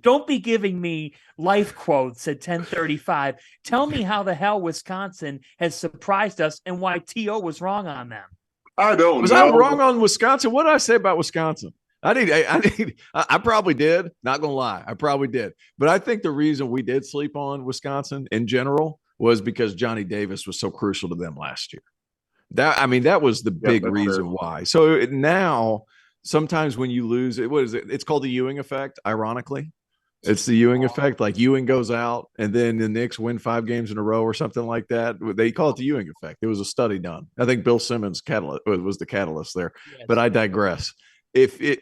Don't be giving me life quotes at 10:35. Tell me how the hell Wisconsin has surprised us and why T.O. was wrong on them. I don't Was know. I wrong on Wisconsin? What did I say about Wisconsin? I probably did. Not gonna lie, I probably did. But I think the reason we did sleep on Wisconsin in general was because Johnny Davis was so crucial to them last year. That was the big reason why. So now, sometimes when you lose, what is it? It's called the Ewing effect. Ironically, it's the Ewing effect. Like Ewing goes out, and then the Knicks win 5 games in a row or something like that. They call it the Ewing effect. It was a study done. I think Bill Simmons was the catalyst there. Yes. But I digress.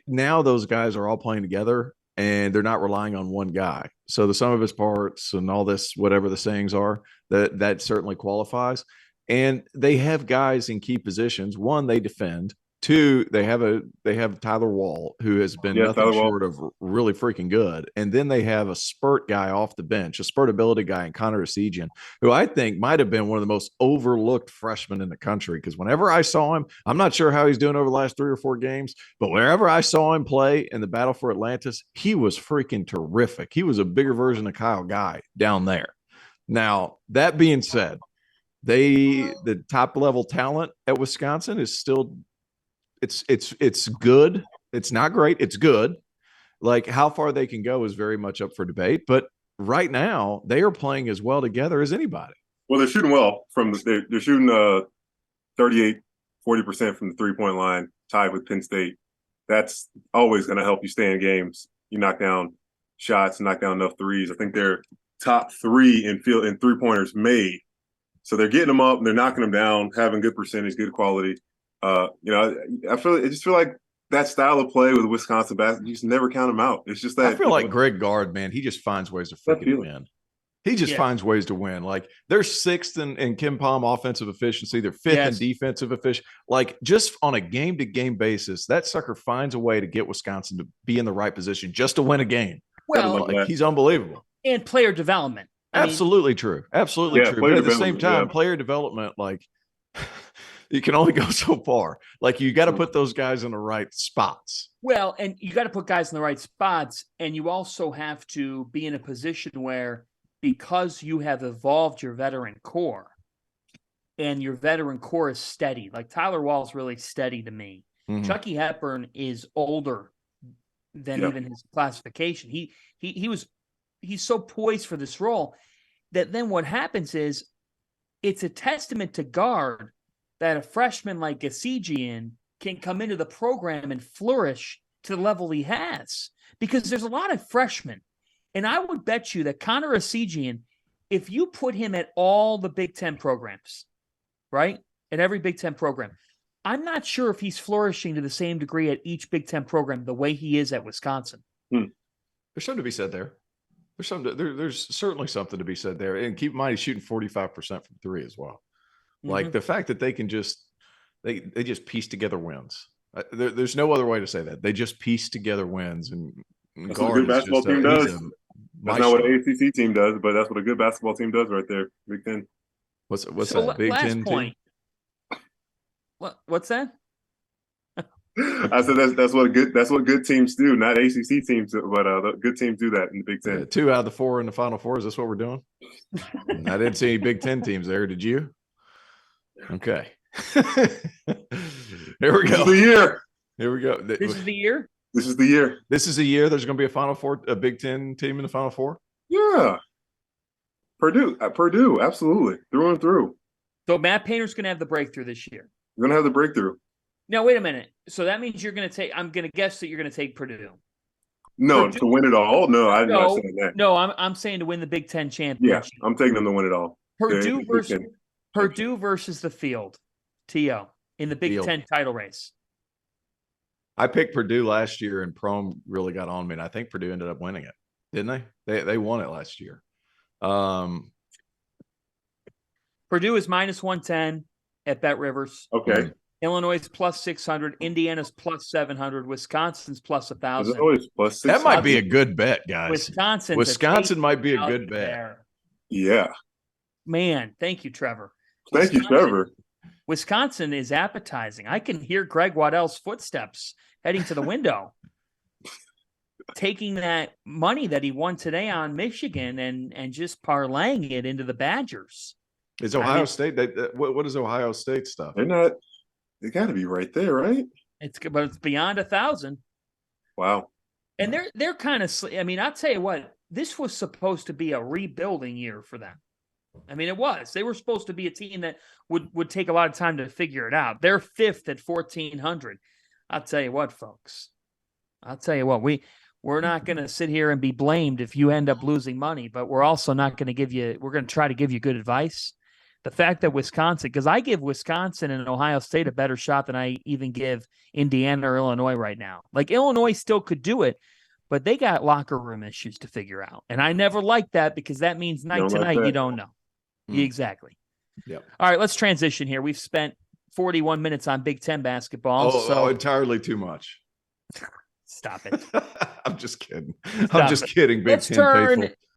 Now those guys are all playing together and they're not relying on one guy. So the sum of his parts and all this, whatever the sayings are, that certainly qualifies. And they have guys in key positions. One, they defend. Two, they have Tyler Wall, who has been nothing short of really freaking good. And then they have a spurt guy off the bench, a spurt ability guy in Connor Esigian, who I think might have been one of the most overlooked freshmen in the country. Because whenever I saw him, I'm not sure how he's doing over the last 3 or 4 games, but whenever I saw him play in the battle for Atlantis, he was freaking terrific. He was a bigger version of Kyle Guy down there. Now, that being said, the top level talent at Wisconsin is still it's good. It's not great. It's good. Like how far they can go is very much up for debate. But right now, they are playing as well together as anybody. Well, they're shooting well they're shooting 38, 40% from the 3-point line, tied with Penn State. That's always going to help you stay in games. You knock down shots, knock down enough threes. I think they're top 3 in 3-pointers made. So they're getting them up, and they're knocking them down, having good percentage, good quality. I just feel like that style of play with Wisconsin basketball, you just never count them out. It's just that I feel like Greg Gard, man, he just finds ways to freaking win. He just finds ways to win. Like they're 6th in Kim Palm offensive efficiency. They're 5th in defensive efficiency. Like just on a game-to-game basis, that sucker finds a way to get Wisconsin to be in the right position just to win a game. Well, he's unbelievable. And player development. Absolutely true. Absolutely true. But at the same time, player development, like you can only go so far. Like you got to put those guys in the right spots. Well, and you got to put guys in the right spots. And you also have to be in a position where, because you have evolved your veteran core and your veteran core is steady, like Tyler Wall's really steady to me. Mm-hmm. Chucky Hepburn is older than even his classification. He's so poised for this role that then what happens is it's a testament to Gard that a freshman like Esigian can come into the program and flourish to the level he has, because there's a lot of freshmen. And I would bet you that Connor Esigian, if you put him at all the Big Ten programs, right, at every Big Ten program, I'm not sure if he's flourishing to the same degree at each Big Ten program the way he is at Wisconsin. There's something to be said there. There's certainly something to be said there. And keep in mind, he's shooting 45% from 3 as well. Mm-hmm. Like the fact that they can they just piece together wins. There's no other way to say that. They just piece together wins. And that's what a good basketball team does. That's not what an ACC team does, but that's what a good basketball team does right there. Big Ten. What's that? Big Ten point. Team? What's that? I said that's what good teams do, not ACC teams, but the good teams do that in the Big Ten. 2 out of the 4 in the Final Four. Is this what we're doing? I didn't see any Big Ten teams there. Did you? Okay. Here we go. This is the year. Here we go. This is the year. This is the year. This is the year. There's going to be a Final Four, a Big Ten team in the Final Four. Yeah. Purdue, absolutely, through and through. So Matt Painter's going to have the breakthrough this year. We're going to have the breakthrough. Now, wait a minute. So that means you're going to take – I'm going to guess that you're going to take Purdue. No, Purdue, to win it all? No, I'm not saying that. No, I'm saying to win the Big Ten championship. Yeah, I'm taking them to win it all. Purdue versus the field, T.O., in the Big Ten title race. I picked Purdue last year, and Prom really got on me, and I think Purdue ended up winning it. Didn't they? They won it last year. Purdue is -110 at Bet Rivers. Okay. Illinois is +600. Indiana's +700. Wisconsin's +1,000. That might be a good bet, guys. Wisconsin might be a good bet. There. Yeah. Man, thank you, Trevor. Thank you, Trevor. Wisconsin is appetizing. I can hear Greg Waddell's footsteps heading to the window. taking that money that he won today on Michigan and just parlaying it into the Badgers. Is Ohio State? What is Ohio State stuff? They're not. They got to be right there, right? But it's beyond 1,000. Wow. And they're kind of. I mean, I'll tell you what. This was supposed to be a rebuilding year for them. I mean, it was. They were supposed to be a team that would take a lot of time to figure it out. They're 5th at 1,400. I'll tell you what, folks. I'll tell you what. We're not going to sit here and be blamed if you end up losing money, but we're also not going to give you. We're going to try to give you good advice. The fact that Wisconsin, because I give Wisconsin and Ohio State a better shot than I even give Indiana or Illinois right now. Like Illinois still could do it, but they got locker room issues to figure out. And I never like that because that means night to night you don't know. Exactly. Yep. All right, let's transition here. We've spent 41 minutes on Big Ten basketball. So entirely too much. Stop it. I'm just kidding. I'm just kidding. Big Let's Ten turn faithful.